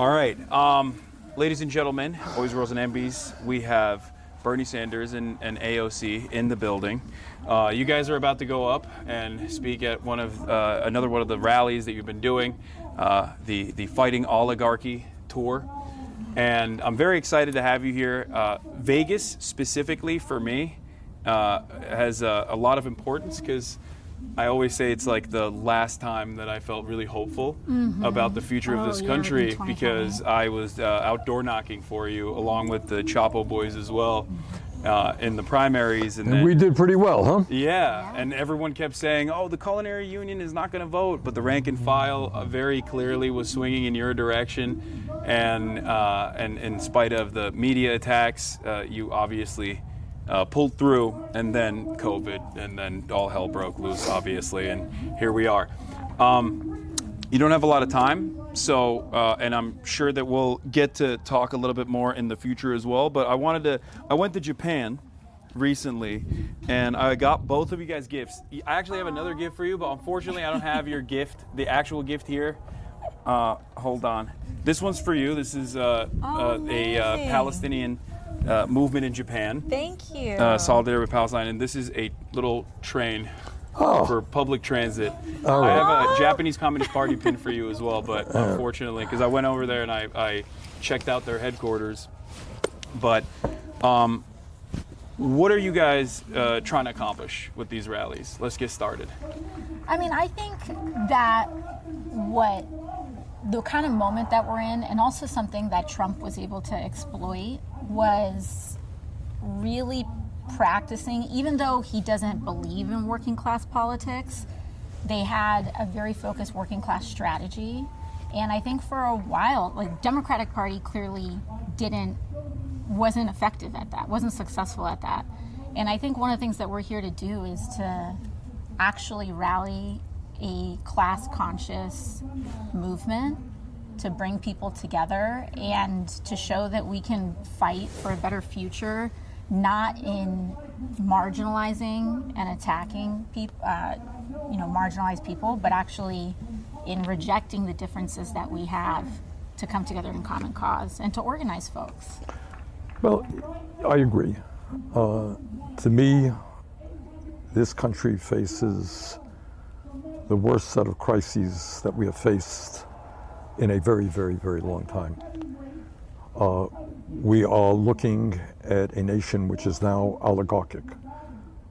All right, ladies and gentlemen, boys, girls, and MBs, we have Bernie Sanders and AOC in the building. You guys are about to go up and speak at another one of the rallies that you've been doing, the Fighting Oligarchy tour. And I'm very excited to have you here. Vegas, specifically for me, has a lot of importance because I always say it's like the last time that I felt really hopeful about the future of this country, because I was outdoor knocking for you along with the Chapo boys as well in the primaries. And we did pretty well, huh? Yeah, and everyone kept saying, oh, the culinary union is not going to vote, but the rank and file very clearly was swinging in your direction. And in spite of the media attacks, you obviously pulled through, and then COVID, and then all hell broke loose, obviously, and here we are. You don't have a lot of time, so, and I'm sure that we'll get to talk a little bit more in the future as well, but I went to Japan recently, and I got both of you guys gifts. I actually have another gift for you, but unfortunately I don't have your gift, the actual gift here. Hold on. This one's for you. This is a Palestinian movement in Japan. Thank you. Solidarity with Palestine, and this is a little train for public transit. Right. I have a Japanese Communist Party pin for you as well, but unfortunately, because I went over there and I checked out their headquarters. But what are you guys trying to accomplish with these rallies? Let's get started. I mean, I think that the kind of moment that we're in, and also something that Trump was able to exploit, was really practicing, even though he doesn't believe in working class politics, they had a very focused working class strategy. And I think for a while, like, Democratic Party clearly wasn't effective at that, wasn't successful at that. And I think one of the things that we're here to do is to actually rally a class-conscious movement to bring people together and to show that we can fight for a better future, not in marginalizing and attacking people, marginalized people, but actually in rejecting the differences that we have to come together in common cause and to organize folks. Well, I agree. To me, this country faces the worst set of crises that we have faced in a very, very, very long time. We are looking at a nation which is now oligarchic.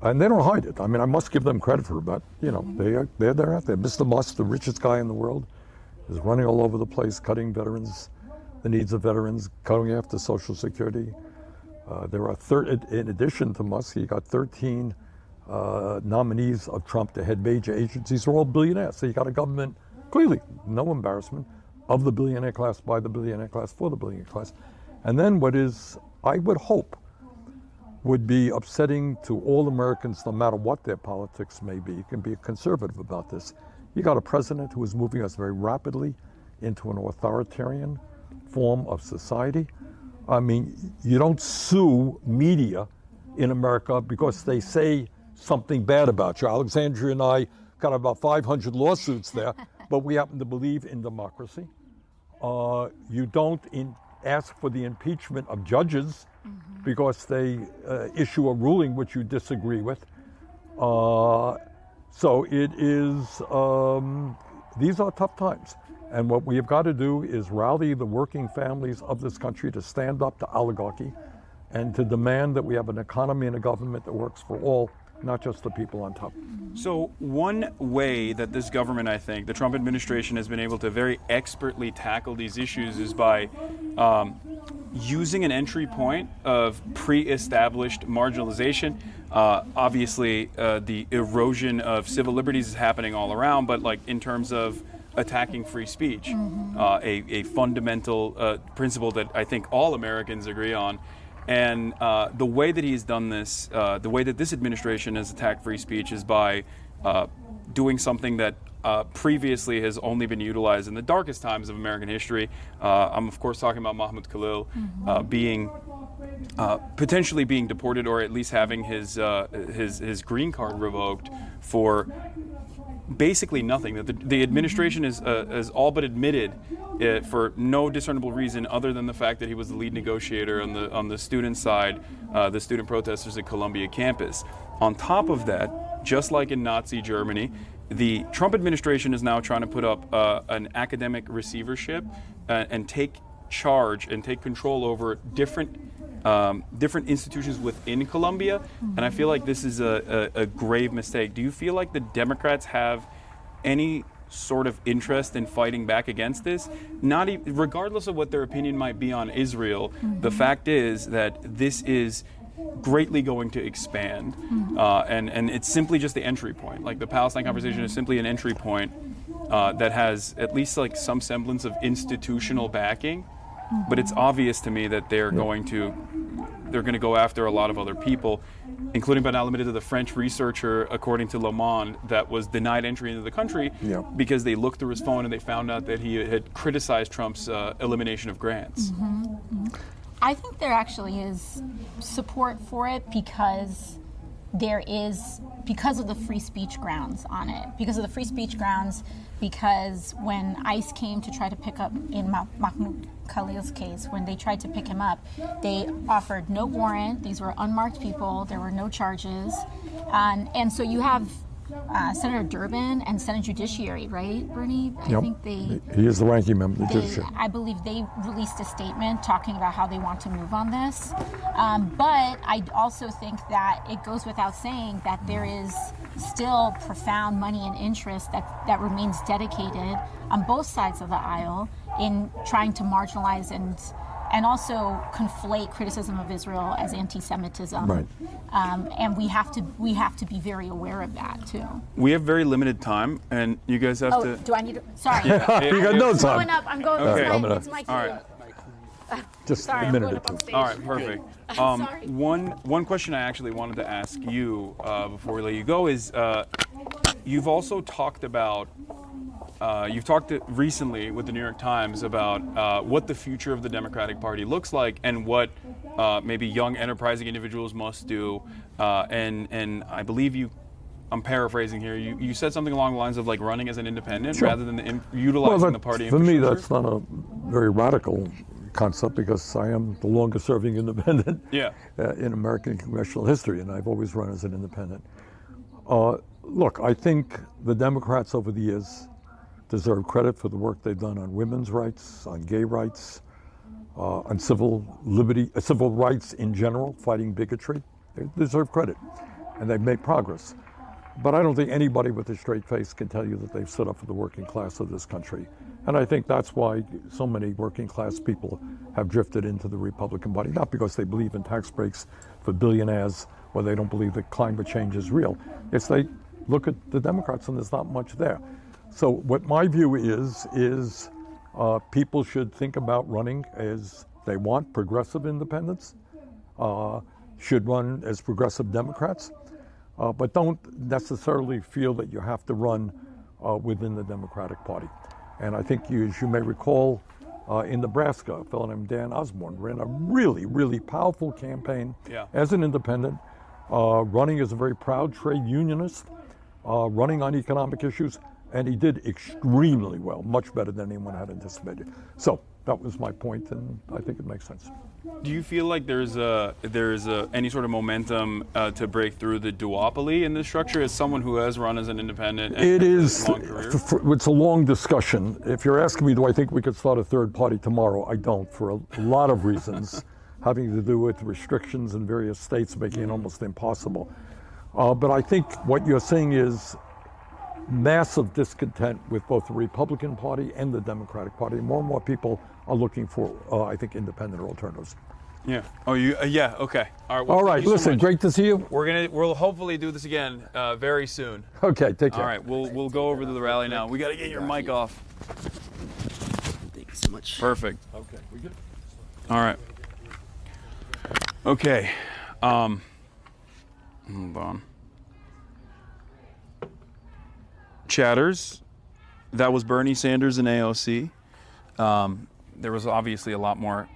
And they don't hide it. I mean, I must give them credit for it, but, they're out there. Mr. Musk, the richest guy in the world, is running all over the place, cutting the needs of veterans, cutting after Social Security. There are, in addition to Musk, he got 13 nominees of Trump to head major agencies. They're all billionaires. So you got a government, clearly, no embarrassment, of the billionaire class, by the billionaire class, for the billionaire class. And then what is, I would hope, would be upsetting to all Americans, no matter what their politics may be. You can be conservative about this. You got a president who is moving us very rapidly into an authoritarian form of society. I mean, you don't sue media in America because they say something bad about you. Alexandria and I got about 500 lawsuits there, but we happen to believe in democracy. You don't ask for the impeachment of judges because they issue a ruling which you disagree with. So it is, these are tough times. And what we have got to do is rally the working families of this country to stand up to oligarchy and to demand that we have an economy and a government that works for all, not just the people on top. So one way that this government, I think, the Trump administration has been able to very expertly tackle these issues is by using an entry point of pre-established marginalization. Obviously, the erosion of civil liberties is happening all around, but like in terms of attacking free speech, a fundamental principle that I think all Americans agree on. And the way that he's done this, the way that this administration has attacked free speech is by doing something that previously has only been utilized in the darkest times of American history. I'm of course talking about Mahmoud Khalil being potentially being deported, or at least having his green card revoked for basically nothing. That the administration has all but admitted it for no discernible reason other than the fact that he was the lead negotiator on the student side, the student protesters at Columbia campus. On top of that, just like in Nazi Germany, the Trump administration is now trying to put up an academic receivership and take charge and take control over different institutions within Columbia, and I feel like this is a grave mistake. Do you feel like the Democrats have any sort of interest in fighting back against this? Regardless of what their opinion might be on Israel, the fact is that this is greatly going to expand, and it's simply just the entry point. Like the Palestine conversation is simply an entry point that has at least like some semblance of institutional backing. But it's obvious to me that they're going to go after a lot of other people, including but not limited to the French researcher, according to Le Monde, that was denied entry into the country because they looked through his phone and they found out that he had criticized Trump's elimination of grants. I think there actually is support for it because of the free speech grounds on it. Because of the free speech grounds, because when ICE came to try to pick up, in Mahmoud Khalil's case, when they tried to pick him up, they offered no warrant. These were unmarked people. There were no charges. And so you have Senator Durbin and Senate Judiciary, right, Bernie? I think he is the ranking member of the Judiciary. I believe they released a statement talking about how they want to move on this. But I also think that it goes without saying that there is still profound money and interest that remains dedicated on both sides of the aisle in trying to marginalize and also conflate criticism of Israel as anti-Semitism. Right. And we have to be very aware of that too. We have very limited time, and you guys have to. Do I need to? Sorry. You got no time. I'm going Okay. up. It's my cue. All right. Just Sorry, a minute I'm or going up on two. stage. All right, perfect. Sorry. One question I actually wanted to ask you before we let you go is, you've also talked about, you've talked recently with the New York Times about what the future of the Democratic Party looks like and what maybe young enterprising individuals must do. And I believe I'm paraphrasing here, you said something along the lines of like running as an independent rather than utilizing the party for infrastructure. me, that's not a very radical concept because I am the longest serving independent in American congressional history, and I've always run as an independent. Look, I think the Democrats over the years deserve credit for the work they've done on women's rights, on gay rights, on civil rights in general, fighting bigotry. They deserve credit, and they've made progress. But I don't think anybody with a straight face can tell you that they've stood up for the working class of this country. And I think that's why so many working class people have drifted into the Republican Party, not because they believe in tax breaks for billionaires or they don't believe that climate change is real. It's they look at the Democrats and there's not much there. So what my view is people should think about running as they want. Progressive independents should run as progressive Democrats. But don't necessarily feel that you have to run within the Democratic Party. And I think as you may recall, in Nebraska, a fellow named Dan Osborne ran a really, really powerful campaign as an independent, running as a very proud trade unionist, running on economic issues, and he did extremely well, much better than anyone had anticipated. So that was my point, and I think it makes sense. Do you feel like there's any sort of momentum to break through the duopoly in this structure as someone who has run as an independent? It is. A long career? It's a long discussion. If you're asking me, do I think we could start a third party tomorrow? I don't, for a lot of reasons, having to do with restrictions in various states making it almost impossible. But I think what you're seeing is massive discontent with both the Republican Party and the Democratic Party. More and more people are looking for, I think, independent alternatives. Yeah. Oh, you? Yeah. Okay. All right. Well, all right. Listen, great to see you. We'll hopefully do this again very soon. Okay. Take care. All right. We'll go over to the rally now. We got to get your mic off. Thank you so much. Perfect. Okay. We good? All right. Okay. Hold on. Chatters, that was Bernie Sanders and AOC. There was obviously a lot more